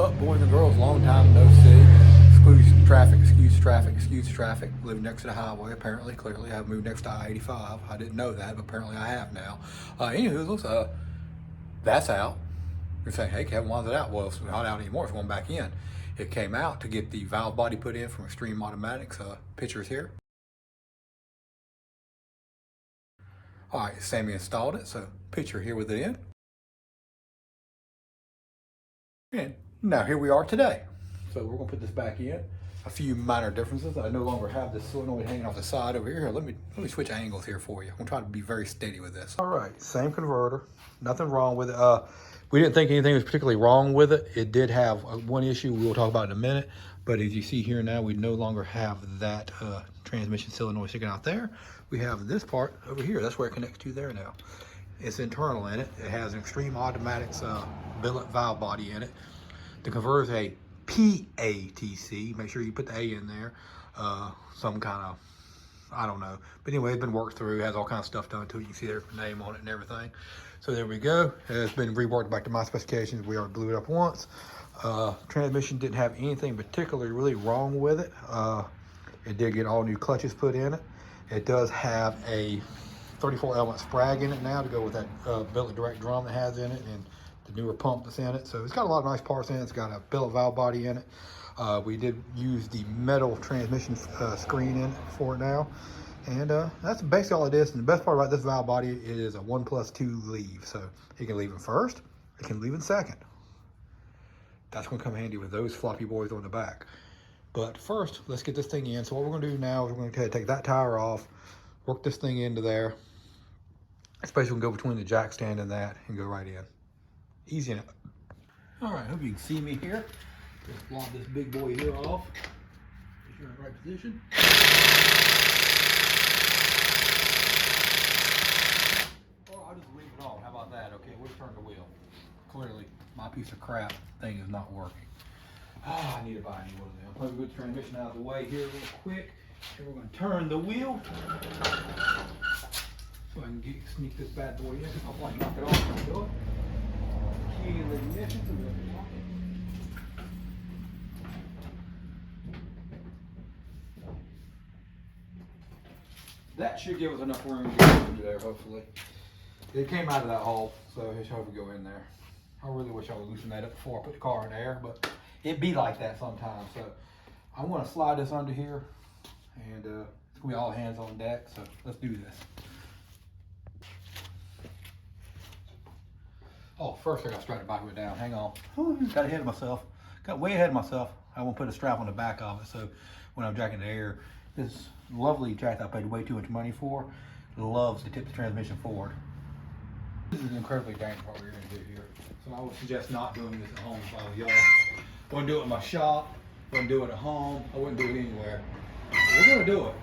up, boys and girls? Long time no see. Excuse traffic, excuse traffic, excuse traffic. Living next to the highway, apparently, clearly. I've moved next to I-85. I didn't know that, but apparently I have now. Anywho, that's out. You're saying, hey, Kevin, why is it out? Well, it's not out anymore. It's going back in. It came out to get the valve body put in from Extreme Automatics. Pictures here. All right, Sammy installed it, so picture here with it in. And now here we are today. So we're gonna put this back in. A few minor differences. I no longer have this solenoid hanging off the side over here. Let me switch angles here for you. I'm gonna try to be very steady with this. All right, same converter. Nothing wrong with it. We didn't think anything was particularly wrong with it. It did have one issue we will talk about in a minute. But as you see here now, we no longer have that transmission solenoid sticking out there. We have this part over here. That's where it connects to there now. It's internal in it. It has an Extreme Automatics billet valve body in it. The converter is a PATC. Make sure you put the A in there. Some kind of, I don't know. But anyway, it's been worked through. It has all kinds of stuff done to it. You can see their name on it and everything. So there we go. It's been reworked back to my specifications. We already blew it up once. Transmission didn't have anything particularly really wrong with it. It did get all new clutches put in it. It does have a 34 element sprag in it now to go with that billet direct drum that has in it, and the newer pump that's in it. So it's got a lot of nice parts in it. It's got a billet valve body in it. We did use the metal transmission screen in it for it now. And that's basically all it is. And the best part about this valve body, it is a 1+2 leave. So it can leave in first, it can leave in second. That's gonna come handy with those floppy boys on the back. But first, let's get this thing in. So what we're gonna do now is we're gonna take that tire off, work this thing into there. Especially we can go between the jack stand and that and go right in. Easy enough. All right, hope you can see me here. Just flop this big boy here off. Make sure you're in the right position. Or I'll just leave it on. How about that? Okay, we'll turn the wheel. Clearly, my piece of crap thing is not working. I need to buy a new one of them. Let me get the transmission out of the way here real quick. And we're going to turn the wheel. So I can sneak this bad boy in. I'll probably knock it off and do it. Key in the ignition so we can lock it. That should give us enough room to get into there, hopefully. It came out of that hole, so it should hopefully go in there. I really wish I would loosen that up before I put the car in there, but it be like that sometimes. So I want to slide this under here, and it's gonna be all hands on deck. So let's do this. Oh, first I got to straighten the back of it down. Hang on. Got ahead of myself. Got way ahead of myself. I won't put a strap on the back of it, so when I'm jacking the air, this lovely jack that I paid way too much money for loves to tip the transmission forward. This is incredibly dangerous what we're going to do here. So I would suggest not doing this at home if I was y'all. I wouldn't do it in my shop. I wouldn't do it at home. I wouldn't do it anywhere. But we're going to do it.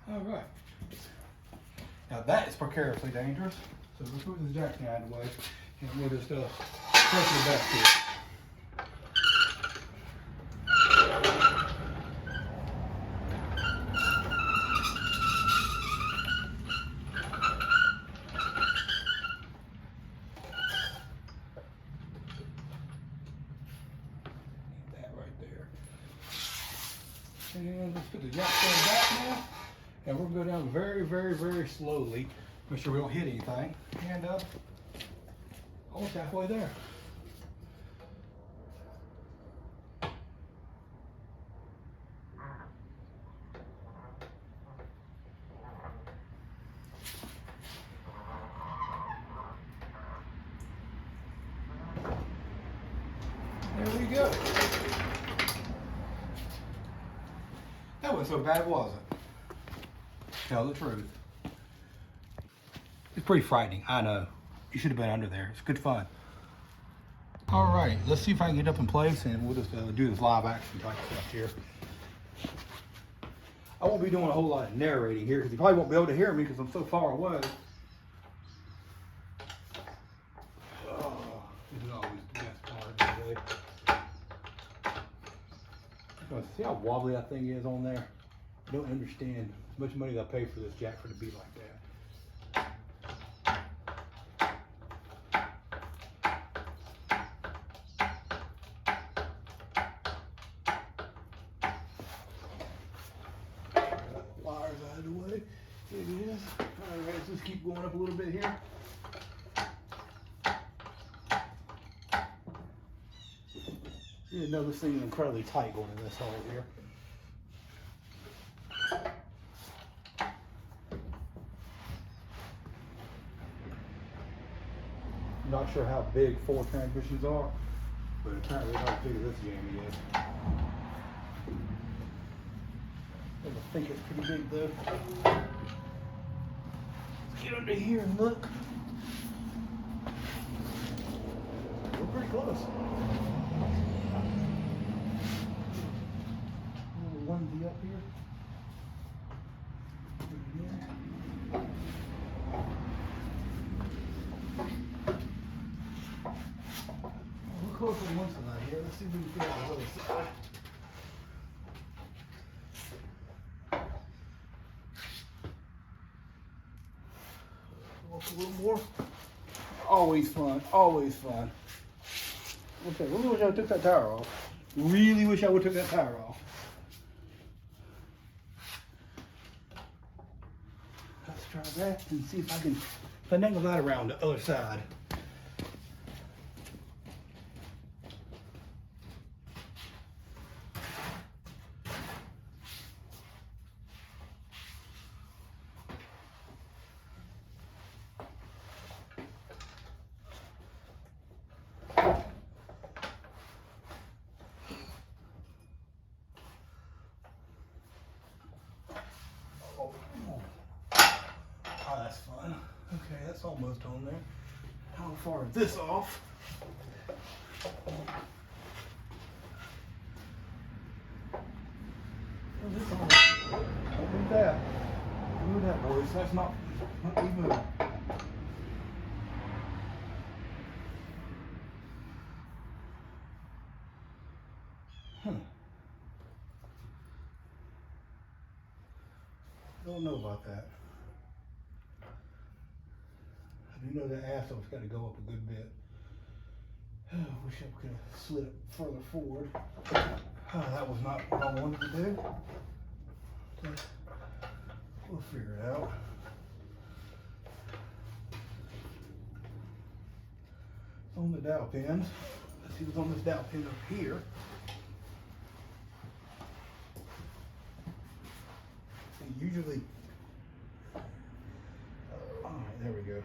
All right. Now that is precariously dangerous. So let's put this jack out of the way and we'll just press the back here. That right there. And let's put the jack stand back now. And we're going to go down very, very, very slowly. Make sure we don't hit anything. And almost halfway there. wasn't so bad, was it? Tell the truth. It's pretty frightening, I know. You should have been under there. It's good fun. All right, let's see if I can get up in place and we'll just do this live action type stuff here. I won't be doing a whole lot of narrating here because you probably won't be able to hear me because I'm so far away. Oh, this is always the best part of the day. See how wobbly that thing is on there? I don't understand how much money they pay for this jack for it to be like that. Wires out of the way. There it is. All right, let's just keep going up a little bit here. You know this thing is incredibly tight going in this hole here. I'm not sure how big 4 transmissions are, but apparently not as big as this jammy is. I think it's pretty big though. Let's get under here and look. We're pretty close. One D up here. We're close on one side here. Let's see if we can get on the other side. Walk a little more. Always fun. Always fun. Okay, really wish I would took that tire off. Really wish I would took that tire off. Try that and see if I can finagle that around the other side. Oh, that's fun. Okay, that's almost on there. How far is this off? Don't do that. Don't do that, boys. That's not even. Don't know about that. I do know that asshole's got to go up a good bit. I wish I could have slid it further forward. That was not what I wanted to do. But we'll figure it out. It's on the dowel pins. Let's see what's on this dowel pin up here. And usually, all right, there we go.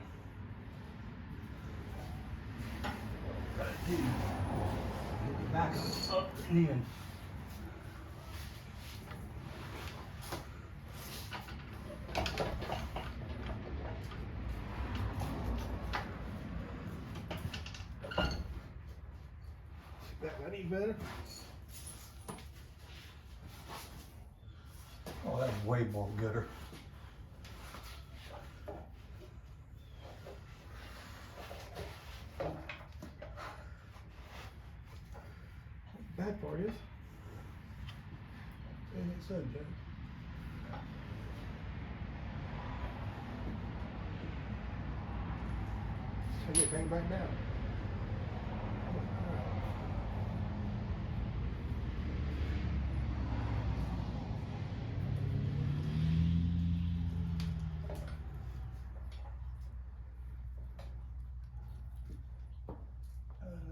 Get the back up and in. That any better? Oh, that's way more gooder. Bad part is, and it's subject. So get back down.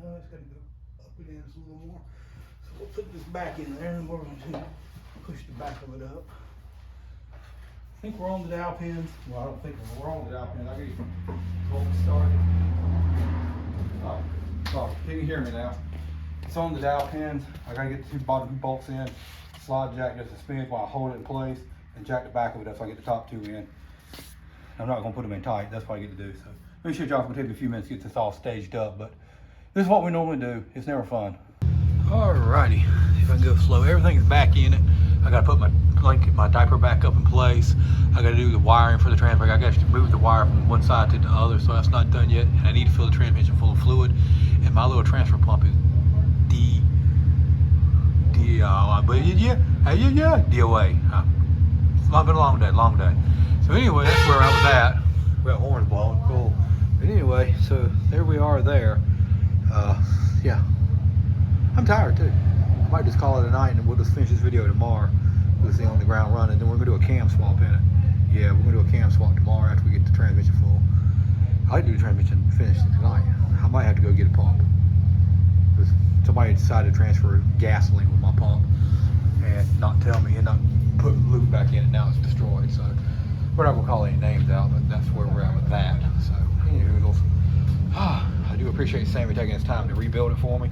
No, it's got to go up and in a little more. So we'll put this back in there and we're going to push the back of it up. I think we're on the dowel pins. Well, I don't think we're on the dowel pins. I got to get started. Oh, sorry. You can hear me now. It's on the dowel pins. I got to get the 2 bottom bolts in. slide jack just a smidge while I hold it in place and jack the back of it up so I get the top two in. I'm not gonna put them in tight, that's what I get to do. So let me show y'all, it's gonna take me a few minutes to get this all staged up, but this is what we normally do. It's never fun. Alrighty, see if I can go slow. Everything's back in it. I gotta put my diaper back up in place. I gotta do the wiring for the transfer. I gotta move the wire from one side to the other, so that's not done yet. And I need to fill the transmission full of fluid. And my little transfer pump is DOA. It's been a long day. So anyway, that's where I was at. We got horns blowing, cool. But anyway, so there we are there. Yeah, I'm tired too. I might just call it a night and we'll just finish this video tomorrow. We'll see on the ground running. Then we're gonna do a cam swap in it. Yeah, we're gonna do a cam swap tomorrow after we get the transmission full. I like to do the transmission finished tonight. I might have to go get a pump. Because somebody decided to transfer gasoline with my pump and not tell me and not put lube back in it. Now it's destroyed. So we're not gonna call any names out, but that's where we're at with that. So anywho, I do appreciate Sammy taking his time to rebuild it for me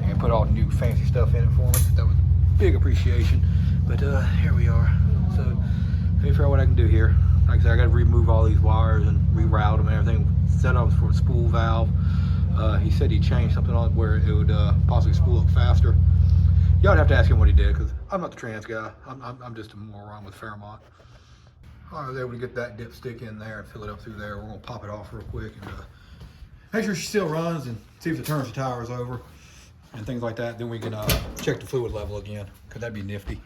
and put all the new fancy stuff in it for me. That was a big appreciation. But here we are. So let me figure out what I can do here. Like I said, I got to remove all these wires and reroute them and everything. Set up for a spool valve. He said he changed something on it where it would possibly spool up faster. Y'all would have to ask him what he did because I'm not the trans guy. I'm just a moron with Fairmont. I was able to get that dipstick in there and fill it up through there. We're gonna pop it off real quick and make sure she still runs and see if it turns the tires over and things like that. Then we can check the fluid level again, because that'd be nifty.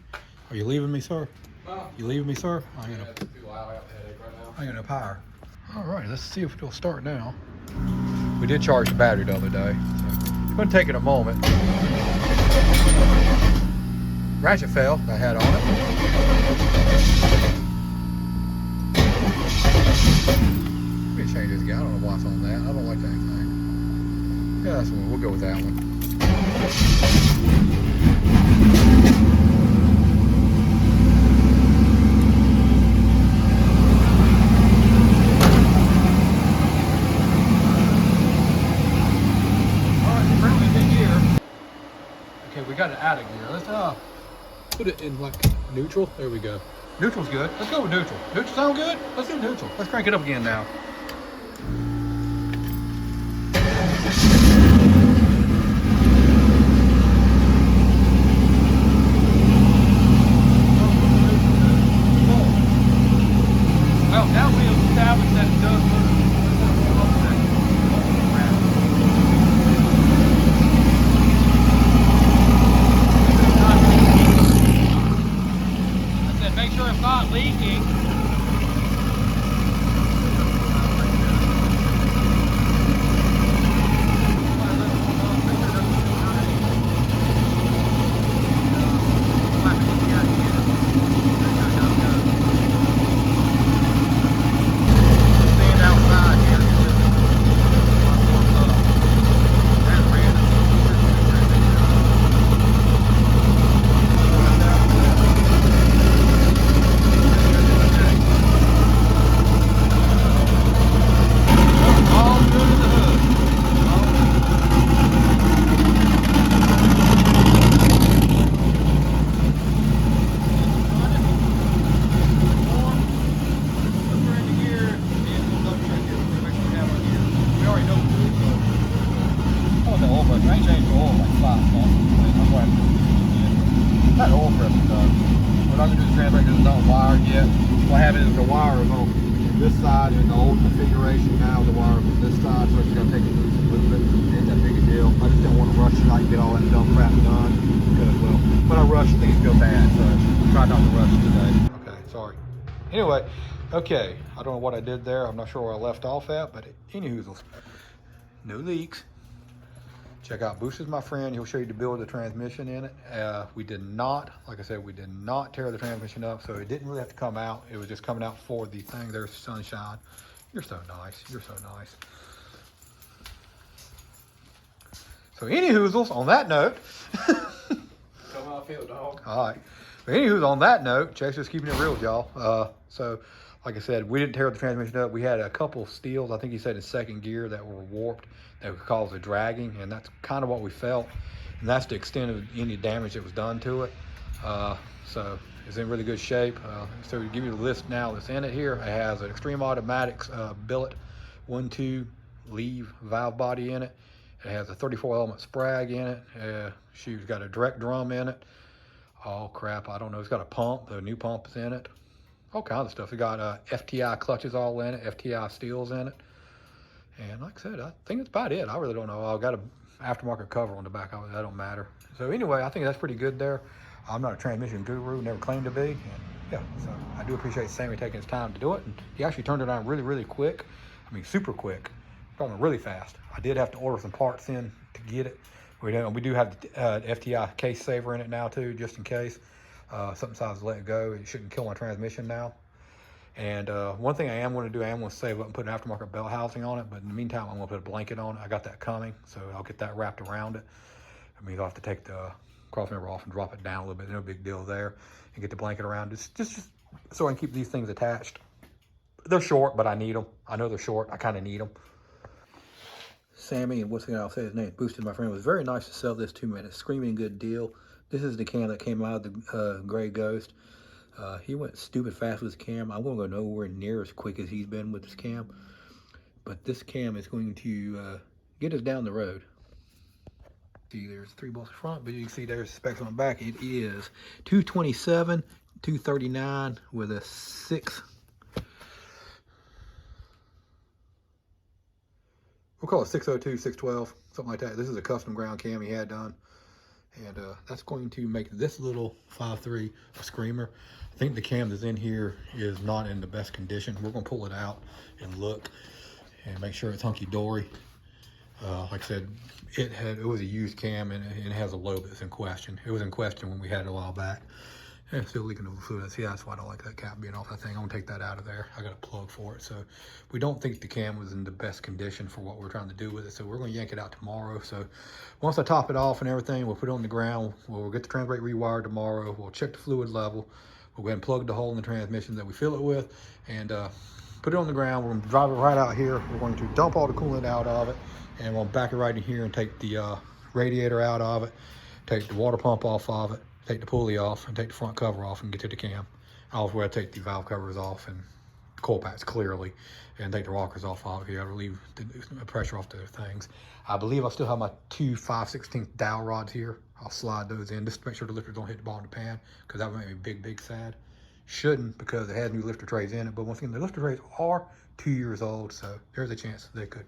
Are you leaving me, sir? You leaving me, sir? I ain't gonna power. All right, let's see if it'll start now. We did charge the battery the other day, so it's gonna take it a moment. Ratchet fell, I had on it. Let me change this guy, I don't know what's on that. I don't like that thing. Yeah, that's one, we'll go with that one. Okay, we got it out of gear. Let's put it in like neutral. There we go. Neutral's good. Let's go with neutral. Neutral sound good? Let's do neutral. Let's crank it up again now. Well, now we have established that it does move. Make sure it's not leaking. That oil pressure done. We're not going to do the transfer because it's not wired yet. What happened is the wire is on this side in the old configuration. Now the wire is on this side, so it's going to take it loose and move it. It ain't that big a deal. I just don't want to rush tonight and get all that dumb crap done. Because, well, when I rush, things go bad. So try not to rush today. Okay, sorry. Anyway, okay. I don't know what I did there. I'm not sure where I left off at, but anywho, no leaks. Check out Boost is my friend. He'll show you the build of the transmission in it. We did not, like I said, we did not tear the transmission up, so it didn't really have to come out. It was just coming out for the thing. There's Sunshine. You're so nice. You're so nice. So any hoozles, on that note. Come how I feel, dog. All right. But anywho, on that note, Chase is keeping it real, y'all. So, like I said, we didn't tear the transmission up. We had a couple of steels, I think he said in second gear, that were warped, that would cause the dragging, and that's kind of what we felt. And that's the extent of any damage that was done to it. So it's in really good shape. So to give you the list now that's in it here, it has an Extreme Automatics billet 1-2 leave valve body in it. It has a 34 element sprag in it. She's got a direct drum in it. Oh crap, I don't know. It's got a pump. The new pump is in it. All kinds of stuff. It got FTI clutches all in it, FTI steels in it. And like I said, I think that's about it. I really don't know. I've got an aftermarket cover on the back of it. That don't matter. So anyway, I think that's pretty good there. I'm not a transmission guru, never claimed to be. And yeah, so I do appreciate Sammy taking his time to do it. And he actually turned it on really, really quick. I mean, super quick. Going really fast. I did have to order some parts in to get it. We do have the FTI case saver in it now too, just in case something decides to let it go. It shouldn't kill my transmission now. And one thing I am going to do, I am going to save up and put an aftermarket bell housing on it. But in the meantime, I'm going to put a blanket on it. I got that coming, so I'll get that wrapped around it. I mean, I'll have to take the cross member off and drop it down a little bit. No big deal there. And get the blanket around it. Just so I can keep these things attached. They're short, but I need them. I know they're short. I kind of need them. Sammy, and what's the guy I'll say his name, Boosted, my friend, was very nice to sell this to me at a screaming good deal. This is the cam that came out of the Gray Ghost. He went stupid fast with his cam. I won't go nowhere near as quick as he's been with this cam. But this cam is going to get us down the road. See, there's 3 bolts in front, but you can see there's specs on the back. It is 227, 239 with a 6. We'll call it 602, 612, something like that. This is a custom ground cam he had done. And that's going to make this little 5.3 a screamer. I think the cam that's in here is not in the best condition. We're going to pull it out and look and make sure it's hunky-dory. Like I said, it was a used cam and it has a lobe that's in question. It was in question when we had it a while back. And it's still leaking over fluid. See, that's why I don't like that cap being off that thing. I'm gonna take that out of there. I got a plug for it. So we don't think the cam was in the best condition for what we're trying to do with it. So we're gonna yank it out tomorrow. So once I top it off and everything, we'll put it on the ground. We'll get the trans brake rewired tomorrow. We'll check the fluid level. We'll go ahead and plug the hole in the transmission that we fill it with and put it on the ground. We're gonna drive it right out here. We're going to dump all the coolant out of it and we'll back it right in here and take the radiator out of it, take the water pump off of it, take the pulley off and take the front cover off and get to the cam. Also, I take the valve covers off and coil packs clearly and take the rockers off of it. You gotta relieve the pressure off the things. I believe I still have my 2 5/16 dowel rods here. I'll slide those in just to make sure the lifters don't hit the bottom of the pan because that would make me big, big sad. Shouldn't because it has new lifter trays in it. But once again, the lifter trays are 2 years old, so there's a chance they could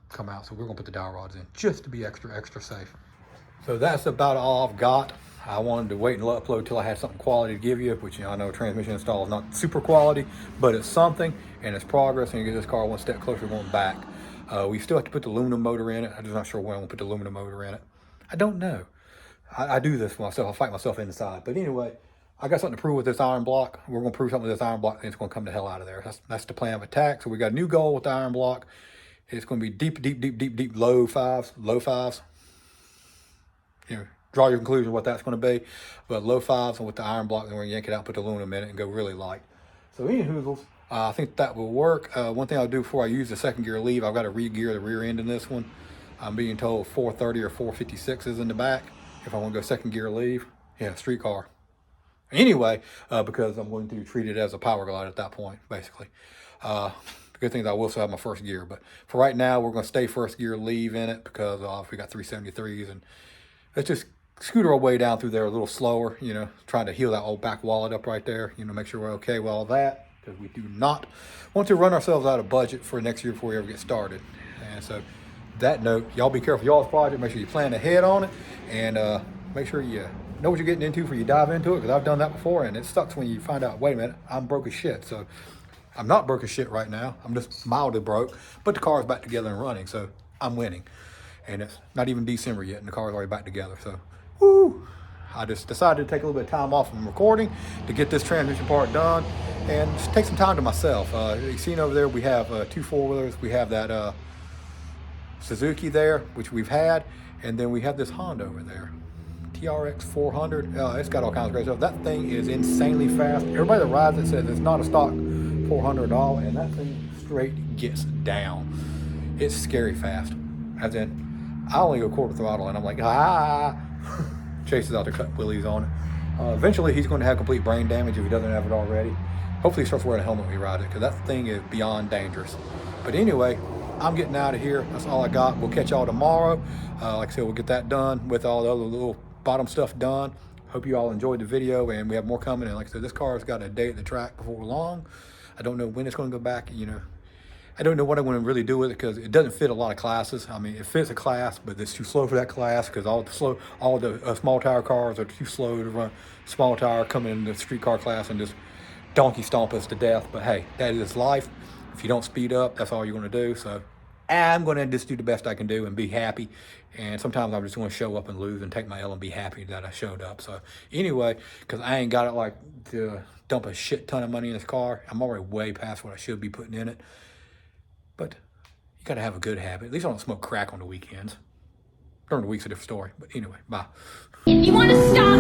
come out. So we're gonna put the dowel rods in just to be extra, extra safe. So that's about all I've got. I wanted to wait and upload till I had something quality to give you, which I know transmission install is not super quality, but it's something and it's progress and you get this car one step closer going back. We still have to put the aluminum motor in it. I'm just not sure when I'm gonna put the aluminum motor in it. I don't know. I do this for myself. I fight myself inside. But anyway, I got something to prove with this iron block. We're gonna prove something with this iron block and it's gonna come the hell out of there. That's the plan of attack. So we got a new goal with the iron block. It's gonna be deep, deep, deep, deep, deep, low fives. You know, draw your conclusion what that's going to be. But low 5s and with the iron block, then we're going to yank it out, put the aluminum in it, and go really light. So anywho, I think that will work. One thing I'll do before I use the second gear leave, I've got to re-gear the rear end in this one. I'm being told 430 or 456 is in the back if I want to go second gear leave. Yeah, street car. Anyway, because I'm going to treat it as a power glide at that point, basically. The good thing is I will still have my first gear. But for right now, we're going to stay first gear leave in it because we got 373s and let's just scooter our way down through there a little slower, you know, trying to heal that old back wallet up right there, you know, make sure we're okay with all that, because we do not want to run ourselves out of budget for next year before we ever get started. And so that note, y'all be careful y'all's project, make sure you plan ahead on it, and make sure you know what you're getting into before you dive into it, because I've done that before, and it sucks when you find out, wait a minute, I'm broke as shit. So I'm not broke as shit right now, I'm just mildly broke, but the car's back together and running, so I'm winning. And it's not even December yet, and the car's already back together. So, woo! I just decided to take a little bit of time off from recording to get this transmission part done and just take some time to myself. You see over there, we have 2 4-wheelers. We have that Suzuki there, which we've had, and then we have this Honda over there, TRX 400. It's got all kinds of great stuff. That thing is insanely fast. Everybody that rides it says it's not a stock 400 at all, and that thing straight gets down. It's scary fast. As in, I only go quarter throttle and I'm like, chases out the cut wheelies on it. Eventually, he's going to have complete brain damage if he doesn't have it already. Hopefully, he starts wearing a helmet when he rides it, because that thing is beyond dangerous. But anyway, I'm getting out of here. That's all I got. We'll catch y'all tomorrow. Like I said, we'll get that done with all the other little bottom stuff done. Hope you all enjoyed the video, and we have more coming. And like I said, this car has got a day at the track before long. I don't know when it's going to go back, you know. I don't know what I'm going to really do with it, because it doesn't fit a lot of classes. I mean, it fits a class, but it's too slow for that class, because all the small tire cars are too slow to run small tire, come in the street car class and just donkey stomp us to death. But hey, that is life. If you don't speed up, that's all you're going to do. So I'm going to just do the best I can do and be happy. And sometimes I'm just going to show up and lose and take my L and be happy that I showed up. So anyway, because I ain't got it like to dump a shit ton of money in this car. I'm already way past what I should be putting in it. But you got to have a good habit. At least I don't smoke crack on the weekends. During the week's a different story. But anyway, bye. You want to stop?